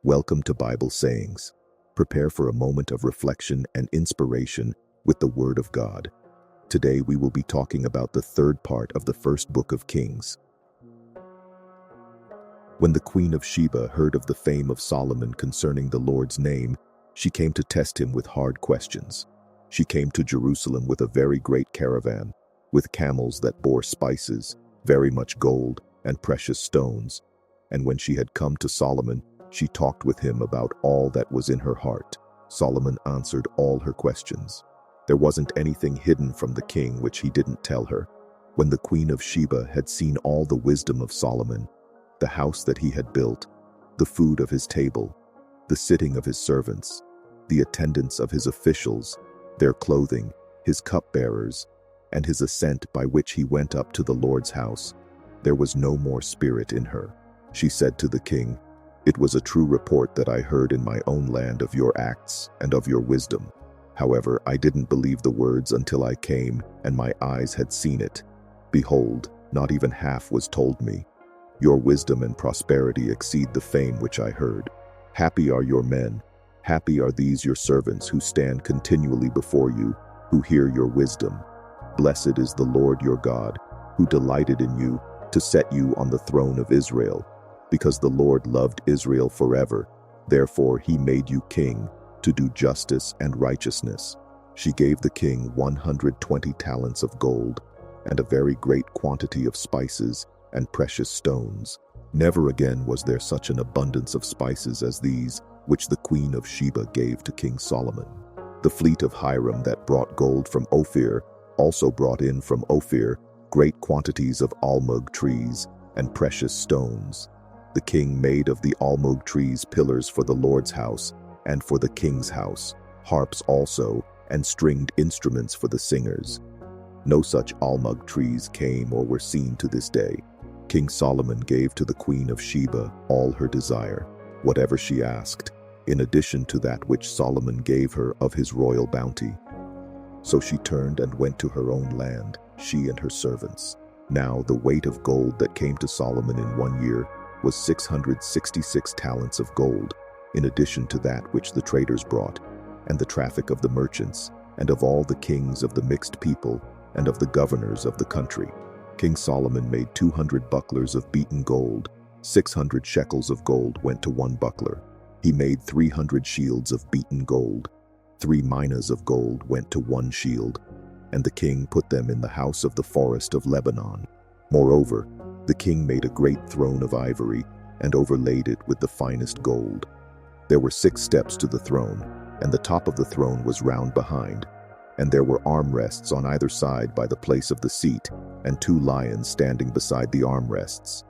Welcome to Bible Sayings. Prepare for a moment of reflection and inspiration with the Word of God. Today we will be talking about the third part of the first book of Kings. When the Queen of Sheba heard of the fame of Solomon concerning the Lord's name, she came to test him with hard questions. She came to Jerusalem with a very great caravan, with camels that bore spices, very much gold, and precious stones. And when she had come to Solomon, she talked with him about all that was in her heart. Solomon answered all her questions. There wasn't anything hidden from the king which he didn't tell her. When the Queen of Sheba had seen all the wisdom of Solomon, the house that he had built, the food of his table, the sitting of his servants, the attendance of his officials, their clothing, his cupbearers, and his ascent by which he went up to the Lord's house, there was no more spirit in her. She said to the king, "It was a true report that I heard in my own land of your acts and of your wisdom. However, I didn't believe the words until I came and my eyes had seen it. Behold, not even half was told me. Your wisdom and prosperity exceed the fame which I heard. Happy are your men, happy are these your servants who stand continually before you, who hear your wisdom. Blessed is the Lord your God, who delighted in you to set you on the throne of Israel. Because the Lord loved Israel forever, therefore he made you king to do justice and righteousness." She gave the king 120 talents of gold and a very great quantity of spices and precious stones. Never again was there such an abundance of spices as these which the Queen of Sheba gave to King Solomon. The fleet of Hiram that brought gold from Ophir also brought in from Ophir great quantities of almug trees and precious stones. The king made of the almug trees pillars for the Lord's house and for the king's house, harps also, and stringed instruments for the singers. No such almug trees came or were seen to this day. King Solomon gave to the Queen of Sheba all her desire, whatever she asked, in addition to that which Solomon gave her of his royal bounty. So she turned and went to her own land, she and her servants. Now the weight of gold that came to Solomon in 1 year was 666 talents of gold, in addition to that which the traders brought, and the traffic of the merchants, and of all the kings of the mixed people, and of the governors of the country. King Solomon made 200 bucklers of beaten gold. 600 shekels of gold went to one buckler. He made 300 shields of beaten gold. 3 minas of gold went to one shield, and the king put them in the house of the forest of Lebanon. Moreover, the king made a great throne of ivory and overlaid it with the finest gold. There were 6 steps to the throne, and the top of the throne was round behind, and there were armrests on either side by the place of the seat, and 2 lions standing beside the armrests.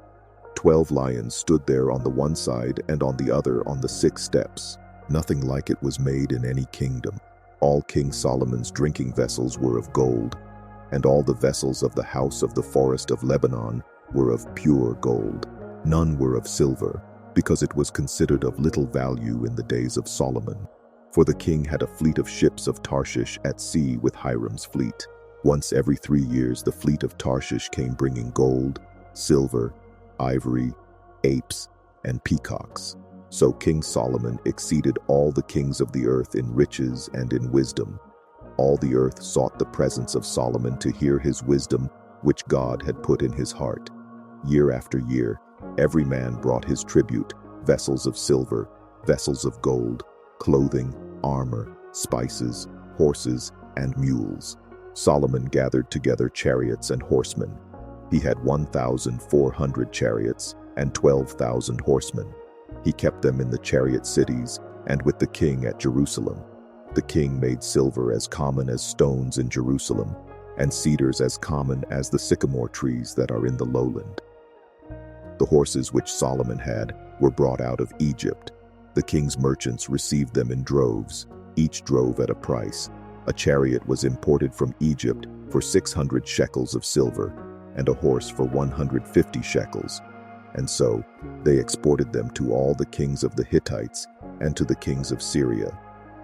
12 lions stood there on the one side and on the other on the 6 steps. Nothing like it was made in any kingdom. All King Solomon's drinking vessels were of gold, and all the vessels of the house of the forest of Lebanon were of pure gold. None were of silver, because it was considered of little value in the days of Solomon. For the king had a fleet of ships of Tarshish at sea with Hiram's fleet. Once every 3 years the fleet of Tarshish came bringing gold, silver, ivory, apes, and peacocks. So King Solomon exceeded all the kings of the earth in riches and in wisdom. All the earth sought the presence of Solomon to hear his wisdom, which God had put in his heart. Year after year, every man brought his tribute, vessels of silver, vessels of gold, clothing, armor, spices, horses, and mules. Solomon gathered together chariots and horsemen. He had 1,400 chariots and 12,000 horsemen. He kept them in the chariot cities and with the king at Jerusalem. The king made silver as common as stones in Jerusalem, and cedars as common as the sycamore trees that are in the lowland. The horses which Solomon had were brought out of Egypt. The king's merchants received them in droves, each drove at a price. A chariot was imported from Egypt for 600 shekels of silver, and a horse for 150 shekels. And so they exported them to all the kings of the Hittites and to the kings of Syria.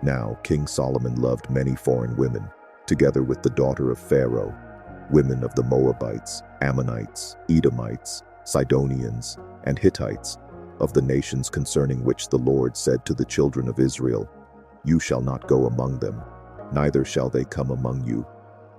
Now King Solomon loved many foreign women, together with the daughter of Pharaoh, women of the Moabites, Ammonites, Edomites, Sidonians, and Hittites, of the nations concerning which the Lord said to the children of Israel, "You shall not go among them, neither shall they come among you,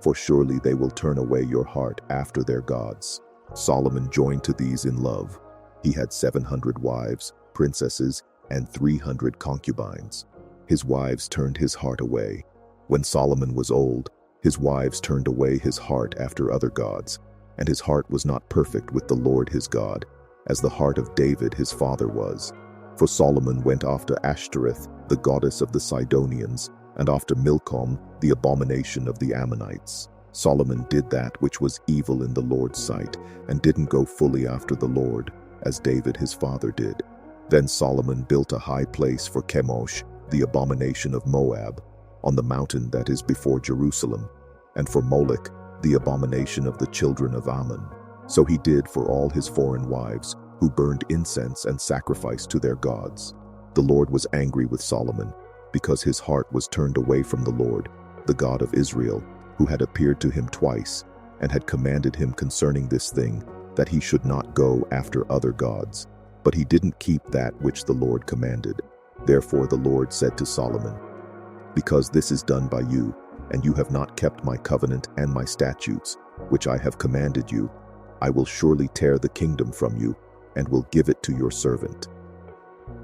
for surely they will turn away your heart after their gods." Solomon joined to these in love. He had 700 wives, princesses, and 300 concubines. His wives turned his heart away. When Solomon was old, his wives turned away his heart after other gods, and his heart was not perfect with the Lord his God, as the heart of David his father was. For Solomon went after Ashtoreth, the goddess of the Sidonians, and after Milcom, the abomination of the Ammonites. Solomon did that which was evil in the Lord's sight, and didn't go fully after the Lord, as David his father did. Then Solomon built a high place for Chemosh, the abomination of Moab, on the mountain that is before Jerusalem, and for Molech, the abomination of the children of Ammon. So he did for all his foreign wives, who burned incense and sacrificed to their gods. The Lord was angry with Solomon, because his heart was turned away from the Lord, the God of Israel, who had appeared to him twice, and had commanded him concerning this thing, that he should not go after other gods. But he didn't keep that which the Lord commanded. Therefore the Lord said to Solomon, "Because this is done by you, and you have not kept my covenant and my statutes, which I have commanded you, I will surely tear the kingdom from you, and will give it to your servant.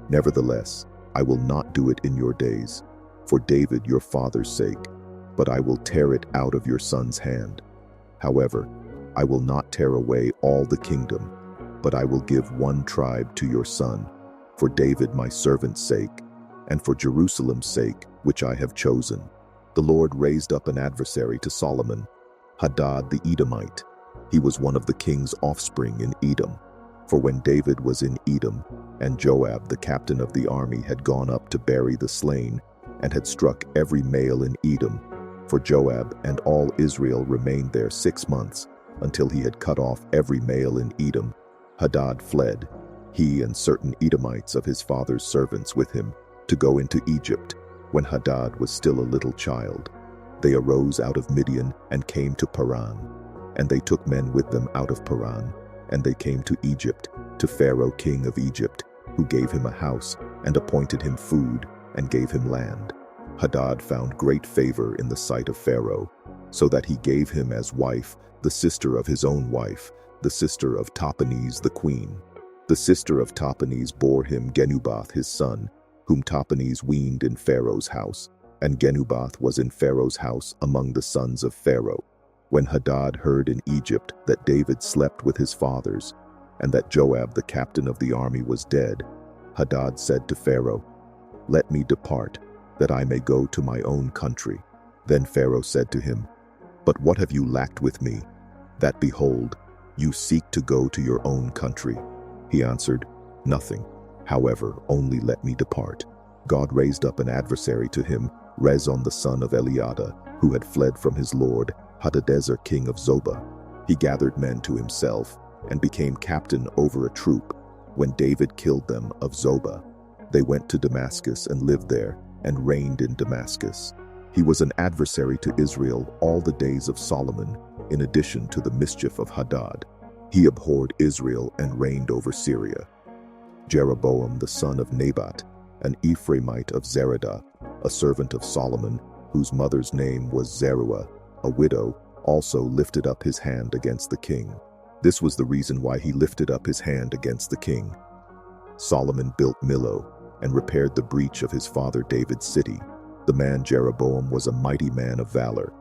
Nevertheless, I will not do it in your days, for David your father's sake, but I will tear it out of your son's hand. However, I will not tear away all the kingdom, but I will give one tribe to your son, for David my servant's sake, and for Jerusalem's sake, which I have chosen." The Lord raised up an adversary to Solomon, Hadad the Edomite. He was one of the king's offspring in Edom. For when David was in Edom, and Joab the captain of the army had gone up to bury the slain, and had struck every male in Edom, for Joab and all Israel remained there 6 months, until he had cut off every male in Edom, Hadad fled, he and certain Edomites of his father's servants with him, to go into Egypt, when Hadad was still a little child. They arose out of Midian and came to Paran. And they took men with them out of Paran, and they came to Egypt, to Pharaoh king of Egypt, who gave him a house, and appointed him food, and gave him land. Hadad found great favor in the sight of Pharaoh, so that he gave him as wife the sister of his own wife, the sister of Tahpenes the queen. The sister of Tahpenes bore him Genubath his son, whom Tahpenes weaned in Pharaoh's house, and Genubath was in Pharaoh's house among the sons of Pharaoh. When Hadad heard in Egypt that David slept with his fathers, and that Joab the captain of the army was dead, Hadad said to Pharaoh, "Let me depart, that I may go to my own country." Then Pharaoh said to him, "But what have you lacked with me, that behold, you seek to go to your own country?" He answered, "Nothing. However, only let me depart." God raised up an adversary to him, Rezon the son of Eliada, who had fled from his lord, Hadadezer king of Zobah. He gathered men to himself, and became captain over a troop. When David killed them of Zobah, they went to Damascus and lived there, and reigned in Damascus. He was an adversary to Israel all the days of Solomon, in addition to the mischief of Hadad. He abhorred Israel and reigned over Syria. Jeroboam the son of Nebat, an Ephraimite of Zeradah, a servant of Solomon, whose mother's name was Zeruah, a widow, also lifted up his hand against the king. This was the reason why he lifted up his hand against the king. Solomon built Millo, and repaired the breach of his father David's city. The man Jeroboam was a mighty man of valor.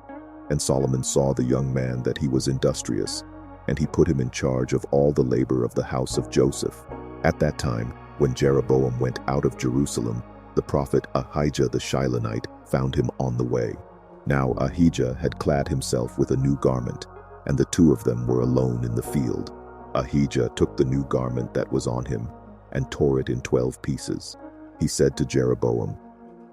And Solomon saw the young man that he was industrious, and he put him in charge of all the labor of the house of Joseph. At that time, when Jeroboam went out of Jerusalem, the prophet Ahijah the Shilonite found him on the way. Now Ahijah had clad himself with a new garment, and the two of them were alone in the field. Ahijah took the new garment that was on him, and tore it in 12 pieces. He said to Jeroboam,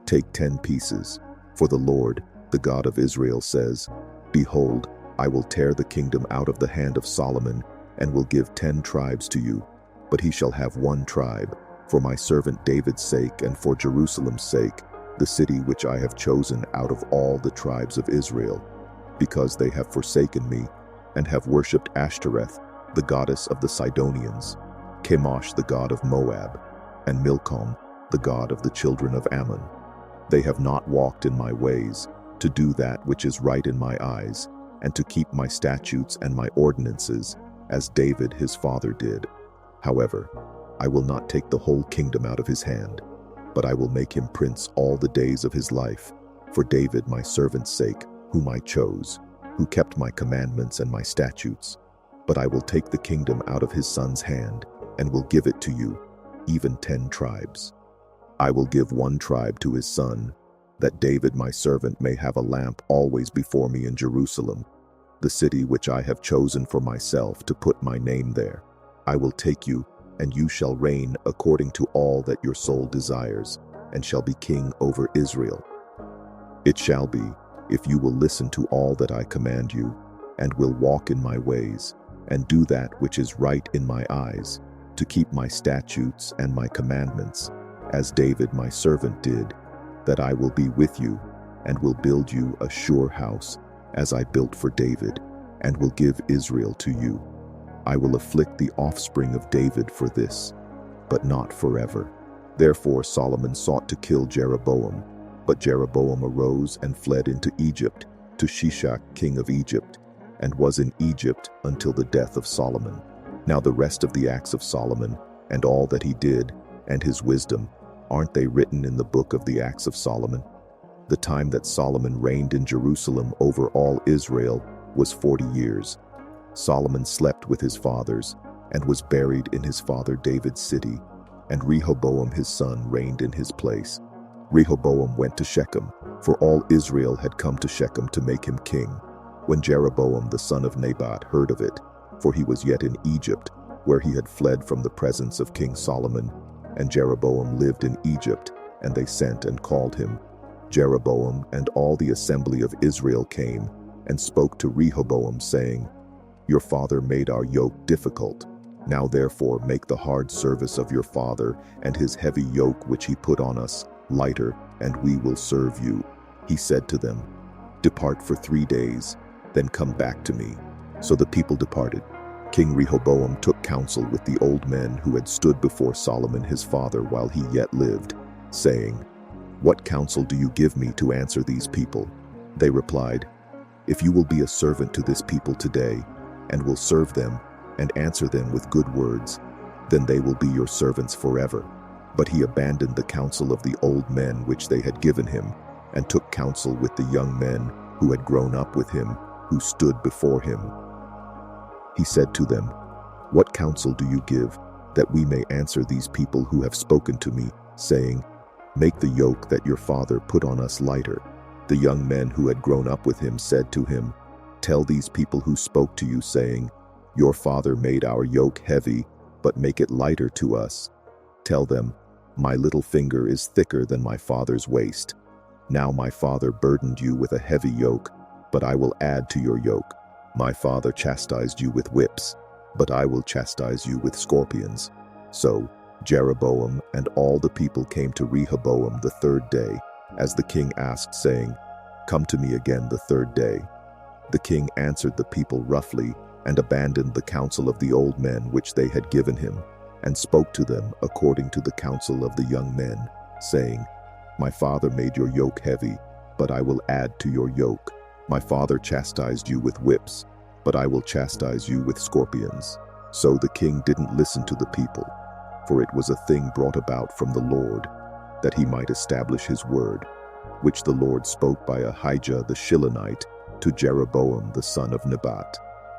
"Take 10 pieces, for the Lord, the God of Israel, says, Behold, I will tear the kingdom out of the hand of Solomon, and will give 10 tribes to you. But he shall have 1 tribe, for my servant David's sake and for Jerusalem's sake, the city which I have chosen out of all the tribes of Israel, because they have forsaken me, and have worshipped Ashtoreth, the goddess of the Sidonians. Chemosh the god of Moab, and Milcom the god of the children of Ammon. They have not walked in my ways, to do that which is right in my eyes, and to keep my statutes and my ordinances, as David his father did. However, I will not take the whole kingdom out of his hand, but I will make him prince all the days of his life, for David my servant's sake, whom I chose, who kept my commandments and my statutes. But I will take the kingdom out of his son's hand, and will give it to you, even 10 tribes. I will give 1 tribe to his son, that David my servant may have a lamp always before me in Jerusalem, the city which I have chosen for myself to put my name there. I will take you, and you shall reign according to all that your soul desires, and shall be king over Israel. It shall be, if you will listen to all that I command you, and will walk in my ways, and do that which is right in my eyes, to keep my statutes and my commandments, as David my servant did, that I will be with you, and will build you a sure house, as I built for David, and will give Israel to you. I will afflict the offspring of David for this, but not forever. Therefore Solomon sought to kill Jeroboam, but Jeroboam arose and fled into Egypt, to Shishak king of Egypt, and was in Egypt until the death of Solomon. Now the rest of the acts of Solomon, and all that he did, and his wisdom, aren't they written in the book of the acts of Solomon? The time that Solomon reigned in Jerusalem over all Israel was 40 years. Solomon slept with his fathers, and was buried in his father David's city, and Rehoboam his son reigned in his place. Rehoboam went to Shechem, for all Israel had come to Shechem to make him king. When Jeroboam the son of Nebat heard of it, for he was yet in Egypt, where he had fled from the presence of King Solomon, and Jeroboam lived in Egypt, and they sent and called him. Jeroboam and all the assembly of Israel came, and spoke to Rehoboam, saying, Your father made our yoke difficult. Now therefore make the hard service of your father, and his heavy yoke which he put on us, lighter, and we will serve you. He said to them, Depart for 3 days, then come back to me. So the people departed. King Rehoboam took counsel with the old men who had stood before Solomon his father while he yet lived, saying, What counsel do you give me to answer these people? They replied, If you will be a servant to this people today, and will serve them, and answer them with good words, then they will be your servants forever. But he abandoned the counsel of the old men which they had given him, and took counsel with the young men who had grown up with him, who stood before him. He said to them, What counsel do you give, that we may answer these people who have spoken to me, saying, Make the yoke that your father put on us lighter? The young men who had grown up with him said to him, Tell these people who spoke to you, saying, Your father made our yoke heavy, but make it lighter to us. Tell them, My little finger is thicker than my father's waist. Now my father burdened you with a heavy yoke, but I will add to your yoke. My father chastised you with whips, but I will chastise you with scorpions. So Jeroboam and all the people came to Rehoboam the 3rd day, as the king asked, saying, Come to me again the 3rd day. The king answered the people roughly, and abandoned the counsel of the old men which they had given him, and spoke to them according to the counsel of the young men, saying, My father made your yoke heavy, but I will add to your yoke. My father chastised you with whips, but I will chastise you with scorpions. So the king didn't listen to the people, for it was a thing brought about from the Lord, that he might establish his word, which the Lord spoke by Ahijah the Shilonite to Jeroboam the son of Nebat.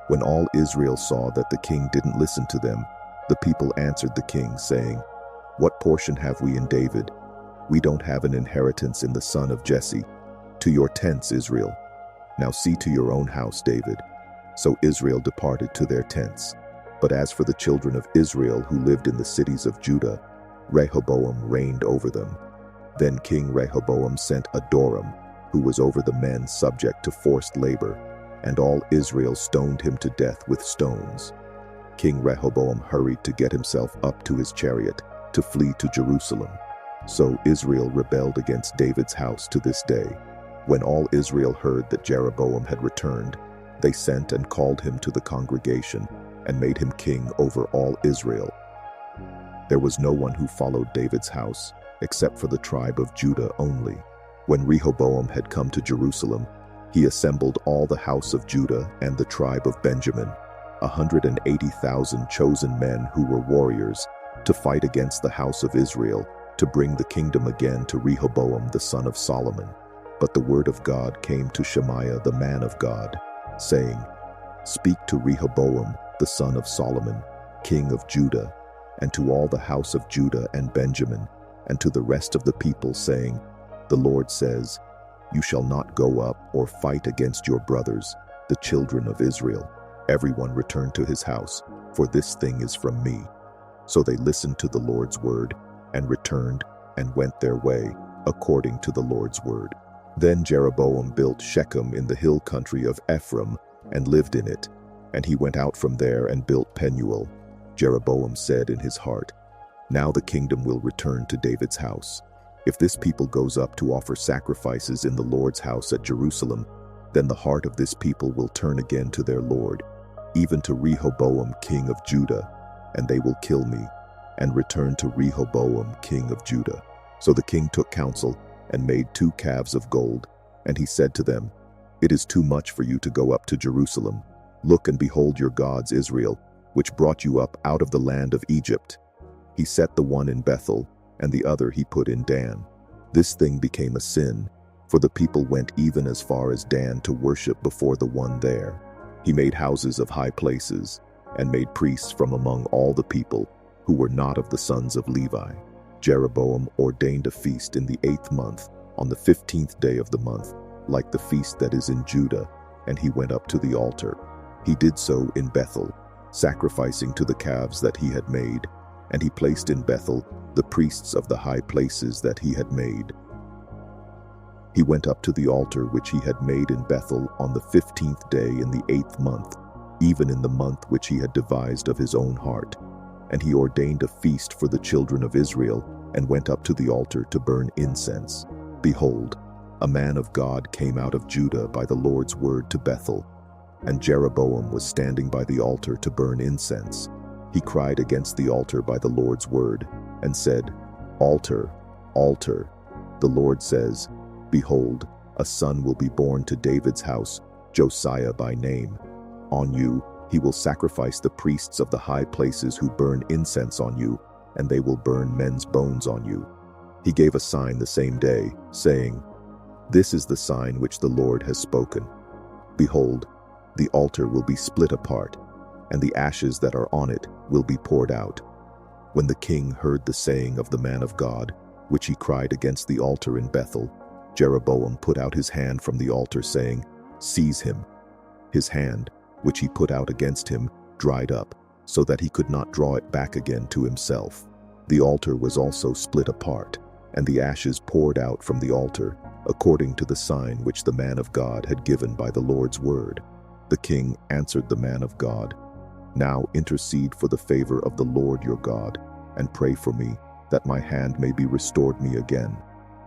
When all Israel saw that the king didn't listen to them, the people answered the king, saying, What portion have we in David? We don't have an inheritance in the son of Jesse. To your tents, Israel. Now see to your own house, David. So Israel departed to their tents. But as for the children of Israel who lived in the cities of Judah, Rehoboam reigned over them. Then King Rehoboam sent Adoram, who was over the men subject to forced labor, and all Israel stoned him to death with stones. King Rehoboam hurried to get himself up to his chariot, to flee to Jerusalem. So Israel rebelled against David's house to this day. When all Israel heard that Jeroboam had returned, they sent and called him to the congregation, and made him king over all Israel. There was no one who followed David's house, except for the tribe of Judah only. When Rehoboam had come to Jerusalem, he assembled all the house of Judah and the tribe of Benjamin, 180,000 chosen men who were warriors, to fight against the house of Israel, to bring the kingdom again to Rehoboam the son of Solomon. But the word of God came to Shemaiah the man of God, saying, "Speak to Rehoboam the son of Solomon, king of Judah, and to all the house of Judah and Benjamin, and to the rest of the people, saying, The Lord says, You shall not go up or fight against your brothers, the children of Israel. Everyone return to his house, for this thing is from me." So they listened to the Lord's word, and returned, and went their way, according to the Lord's word. Then Jeroboam built Shechem in the hill country of Ephraim, and lived in it. And he went out from there and built Penuel. Jeroboam said in his heart, "Now the kingdom will return to David's house. If this people goes up to offer sacrifices in the Lord's house at Jerusalem, then the heart of this people will turn again to their Lord, even to Rehoboam king of Judah, and they will kill me, and return to Rehoboam king of Judah." So the king took counsel, and made 2 calves of gold, and he said to them, "It is too much for you to go up to Jerusalem. Look and behold your gods Israel, which brought you up out of the land of Egypt." He set the one in Bethel, and the other he put in Dan. This thing became a sin, for the people went even as far as Dan to worship before the one there. He made houses of high places, and made priests from among all the people who were not of the sons of Levi. Jeroboam ordained a feast in the 8th month, on the 15th day of the month, like the feast that is in Judah, and he went up to the altar. He did so in Bethel, sacrificing to the calves that he had made, and he placed in Bethel the priests of the high places that he had made. He went up to the altar which he had made in Bethel on the 15th day in the 8th month, even in the month which he had devised of his own heart. And he ordained a feast for the children of Israel, and went up to the altar to burn incense. Behold, a man of God came out of Judah by the Lord's word to Bethel, and Jeroboam was standing by the altar to burn incense. He cried against the altar by the Lord's word, and said, "Altar, altar." The Lord says, "Behold, a son will be born to David's house, Josiah by name. On you he will sacrifice the priests of the high places who burn incense on you, and they will burn men's bones on you." He gave a sign the same day, saying, "This is the sign which the Lord has spoken. Behold, the altar will be split apart, and the ashes that are on it will be poured out." When the king heard the saying of the man of God, which he cried against the altar in Bethel, Jeroboam put out his hand from the altar, saying, "Seize him." His hand, which he put out against him, dried up, so that he could not draw it back again to himself. The altar was also split apart, and the ashes poured out from the altar, according to the sign which the man of God had given by the Lord's word. The king answered the man of God, "Now intercede for the favor of the Lord your God, and pray for me, that my hand may be restored me again."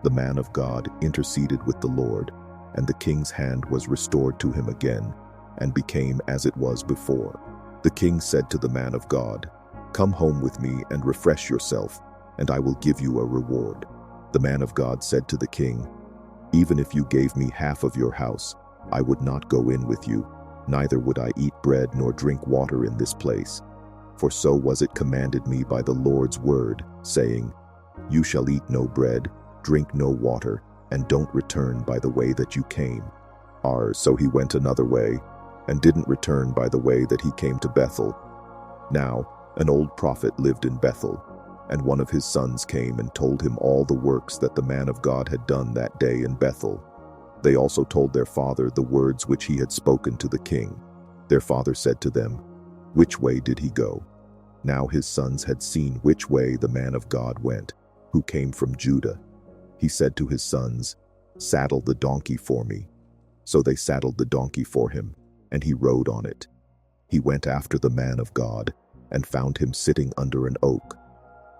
The man of God interceded with the Lord, and the king's hand was restored to him again, and became as it was before. The king said to the man of God, "Come home with me and refresh yourself, and I will give you a reward." The man of God said to the king, "Even if you gave me half of your house, I would not go in with you, neither would I eat bread nor drink water in this place. For so was it commanded me by the Lord's word, saying, You shall eat no bread, drink no water, and don't return by the way that you came." So he went another way, and didn't return by the way that he came to Bethel. Now an old prophet lived in Bethel, and one of his sons came and told him all the works that the man of God had done that day in Bethel. They also told their father the words which he had spoken to the king. Their father said to them, "Which way did he go?" Now his sons had seen which way the man of God went, who came from Judah. He said to his sons, "Saddle the donkey for me." So they saddled the donkey for him, and he rode on it. He went after the man of God, and found him sitting under an oak.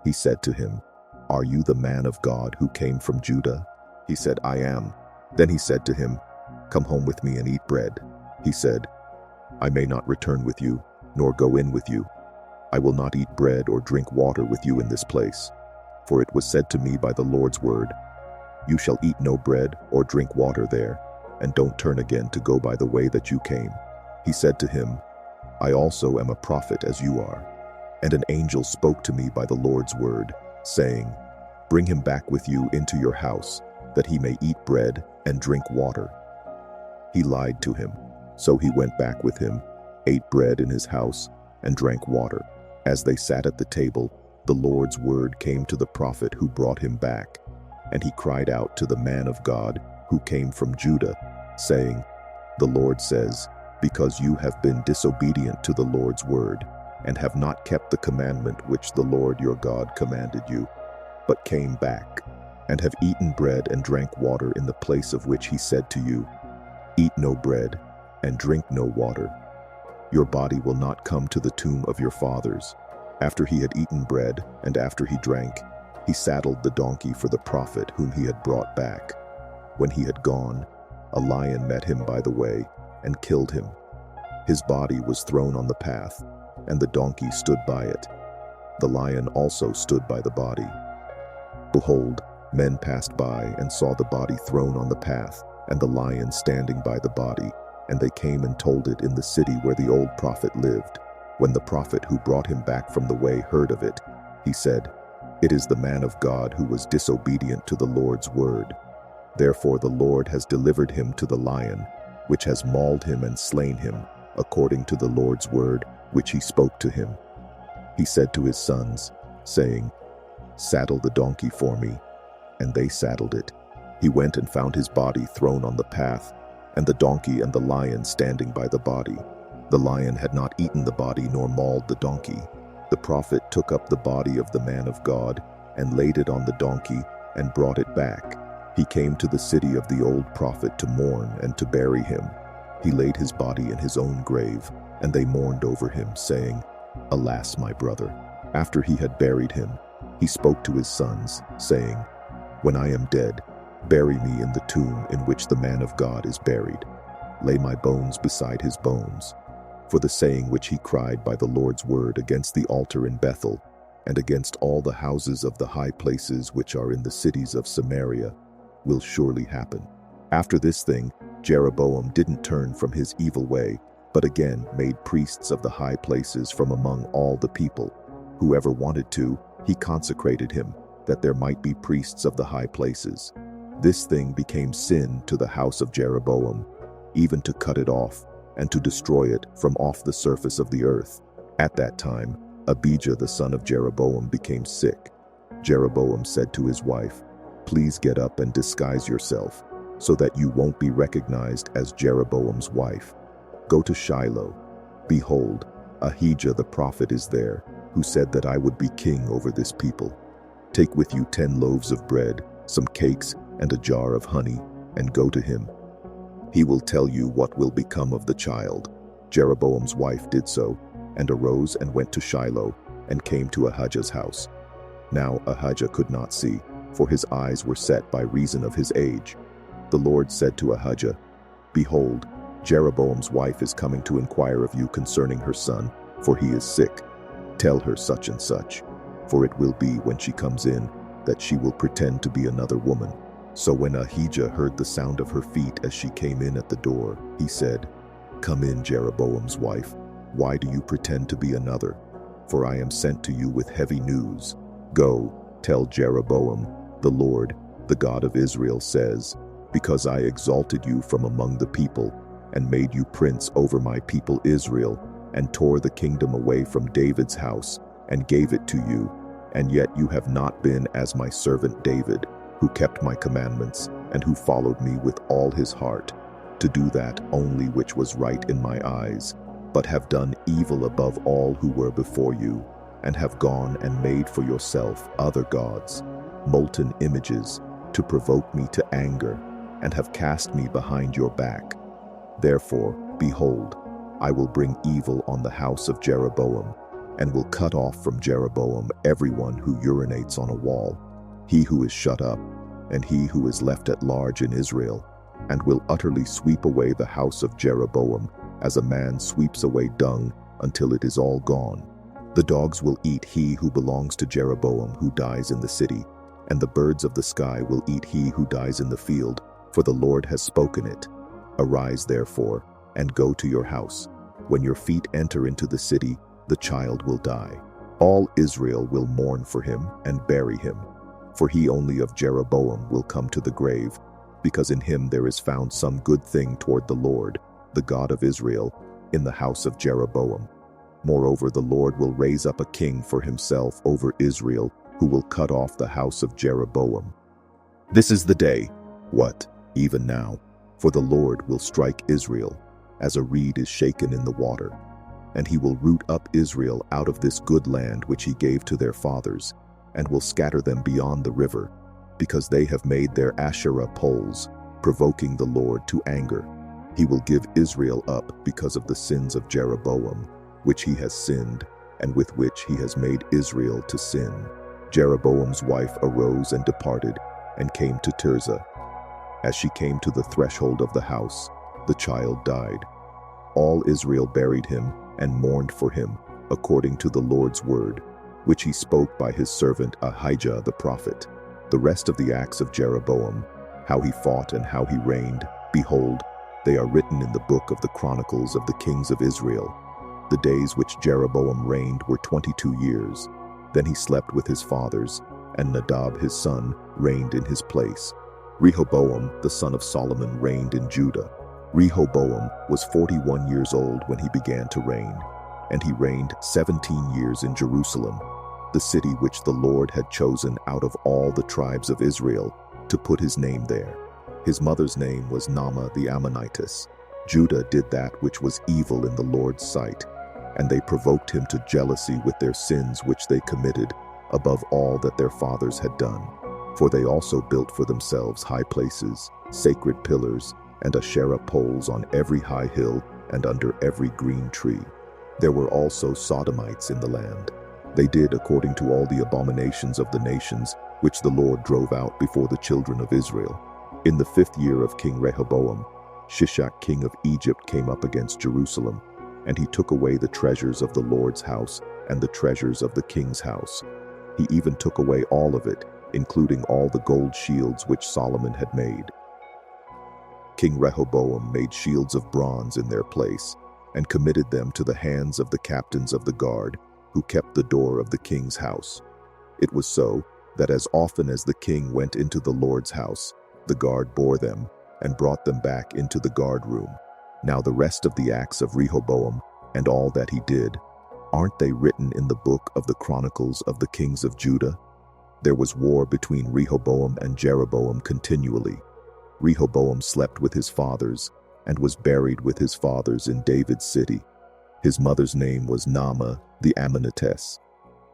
He said to him, "Are you the man of God who came from Judah?" He said, "I am." Then he said to him, "Come home with me and eat bread." He said, "I may not return with you, nor go in with you. I will not eat bread or drink water with you in this place. For it was said to me by the Lord's word, you shall eat no bread or drink water there, and don't turn again to go by the way that you came. He said to him, I also am a prophet as you are. And an angel spoke to me by the Lord's word, saying, bring him back with you into your house, that he may eat bread and drink water. He lied to him, so he went back with him, ate bread in his house, and drank water. As they sat at the table, the Lord's word came to the prophet who brought him back, and he cried out to the man of God who came from Judah, saying, the Lord says, because you have been disobedient to the Lord's word, and have not kept the commandment which the Lord your God commanded you, but came back, and have eaten bread and drank water in the place of which he said to you, eat no bread and drink no water. Your body will not come to the tomb of your fathers. After he had eaten bread and after he drank, he saddled the donkey for the prophet whom he had brought back. When he had gone, a lion met him by the way and killed him. His body was thrown on the path, and the donkey stood by it. The lion also stood by the body. Behold, men passed by and saw the body thrown on the path, and the lion standing by the body, and they came and told it in the city where the old prophet lived. When the prophet who brought him back from the way heard of it, he said, it is the man of God who was disobedient to the Lord's word. Therefore the Lord has delivered him to the lion, which has mauled him and slain him, according to the Lord's word, which he spoke to him. He said to his sons, saying, saddle the donkey for me. And they saddled it. He went and found his body thrown on the path, and the donkey and the lion standing by the body. The lion had not eaten the body nor mauled the donkey. The prophet took up the body of the man of God and laid it on the donkey and brought it back. He came to the city of the old prophet to mourn and to bury him. He laid his body in his own grave, and they mourned over him, saying, alas, my brother. After he had buried him, he spoke to his sons, saying, when I am dead, bury me in the tomb in which the man of God is buried. Lay my bones beside his bones. For the saying which he cried by the Lord's word against the altar in Bethel, and against all the houses of the high places which are in the cities of Samaria, will surely happen. After this thing, Jeroboam didn't turn from his evil way, but again made priests of the high places from among all the people. Whoever wanted to, he consecrated him, that there might be priests of the high places. This thing became sin to the house of Jeroboam, even to cut it off, and to destroy it from off the surface of the earth. At that time, Ahijah the son of Jeroboam became sick. Jeroboam said to his wife, please get up and disguise yourself, so that you won't be recognized as Jeroboam's wife. Go to Shiloh. Behold, Ahijah the prophet is there, who said that I would be king over this people. Take with you 10 loaves of bread, some cakes, and a jar of honey, and go to him. He will tell you what will become of the child. Jeroboam's wife did so, and arose and went to Shiloh, and came to Ahijah's house. Now Ahijah could not see, for his eyes were set by reason of his age. The Lord said to Ahijah, behold, Jeroboam's wife is coming to inquire of you concerning her son, for he is sick. Tell her such and such, for it will be when she comes in, that she will pretend to be another woman. So when Ahijah heard the sound of her feet as she came in at the door, he said, come in, Jeroboam's wife. Why do you pretend to be another? For I am sent to you with heavy news. Go, tell Jeroboam, the Lord, the God of Israel says, because I exalted you from among the people, and made you prince over my people Israel, and tore the kingdom away from David's house, and gave it to you, and yet you have not been as my servant David, who kept my commandments, and who followed me with all his heart, to do that only which was right in my eyes, but have done evil above all who were before you, and have gone and made for yourself other gods, molten images, to provoke me to anger, and have cast me behind your back. Therefore, behold, I will bring evil on the house of Jeroboam, and will cut off from Jeroboam everyone who urinates on a wall, he who is shut up, and he who is left at large in Israel, and will utterly sweep away the house of Jeroboam, as a man sweeps away dung until it is all gone. The dogs will eat he who belongs to Jeroboam who dies in the city, and the birds of the sky will eat he who dies in the field, for the Lord has spoken it. Arise therefore, and go to your house. When your feet enter into the city, the child will die. All Israel will mourn for him and bury him. For he only of Jeroboam will come to the grave, because in him there is found some good thing toward the Lord, the God of Israel, in the house of Jeroboam. Moreover, the Lord will raise up a king for himself over Israel, who will cut off the house of Jeroboam. This is the day, what, even now, for the Lord will strike Israel, as a reed is shaken in the water. And he will root up Israel out of this good land which he gave to their fathers, and will scatter them beyond the river, because they have made their Asherah poles, provoking the Lord to anger. He will give Israel up because of the sins of Jeroboam, which he has sinned, and with which he has made Israel to sin. Jeroboam's wife arose and departed, and came to Tirzah. As she came to the threshold of the house, the child died. All Israel buried him and mourned for him, according to the Lord's word, which he spoke by his servant Ahijah the prophet. The rest of the acts of Jeroboam, how he fought and how he reigned, behold, they are written in the book of the Chronicles of the kings of Israel. The days which Jeroboam reigned were 22 years. Then he slept with his fathers, and Nadab his son reigned in his place. Rehoboam, the son of Solomon, reigned in Judah. Rehoboam was 41 years old when he began to reign, and he reigned 17 years in Jerusalem, the city which the Lord had chosen out of all the tribes of Israel to put his name there. His mother's name was Naamah the Ammonitess. Judah did that which was evil in the Lord's sight, and they provoked him to jealousy with their sins which they committed, above all that their fathers had done. For they also built for themselves high places, sacred pillars, and Asherah poles on every high hill and under every green tree. There were also Sodomites in the land. They did according to all the abominations of the nations, which the Lord drove out before the children of Israel. In the 5th year of King Rehoboam, Shishak king of Egypt came up against Jerusalem, and he took away the treasures of the Lord's house and the treasures of the king's house. He even took away all of it, including all the gold shields which Solomon had made. King Rehoboam made shields of bronze in their place, and committed them to the hands of the captains of the guard, who kept the door of the king's house. It was so that as often as the king went into the Lord's house, the guard bore them and brought them back into the guard room. Now the rest of the acts of Rehoboam and all that he did, aren't they written in the book of the Chronicles of the kings of Judah? There was war between Rehoboam and Jeroboam continually. Rehoboam slept with his fathers and was buried with his fathers in David's city. His mother's name was Naamah the Ammonitess.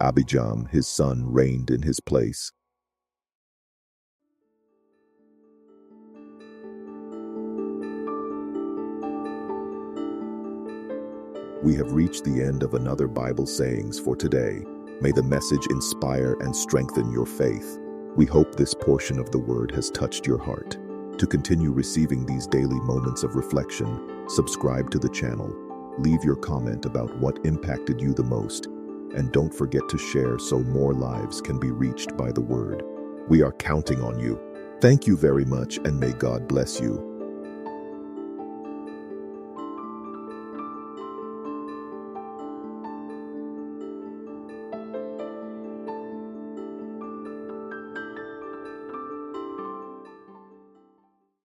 Ahijah, his son, reigned in his place. We have reached the end of another Bible sayings for today. May the message inspire and strengthen your faith. We hope this portion of the word has touched your heart. To continue receiving these daily moments of reflection, subscribe to the channel, leave your comment about what impacted you the most, and don't forget to share so more lives can be reached by the word. We are counting on you. Thank you very much, and may God bless you.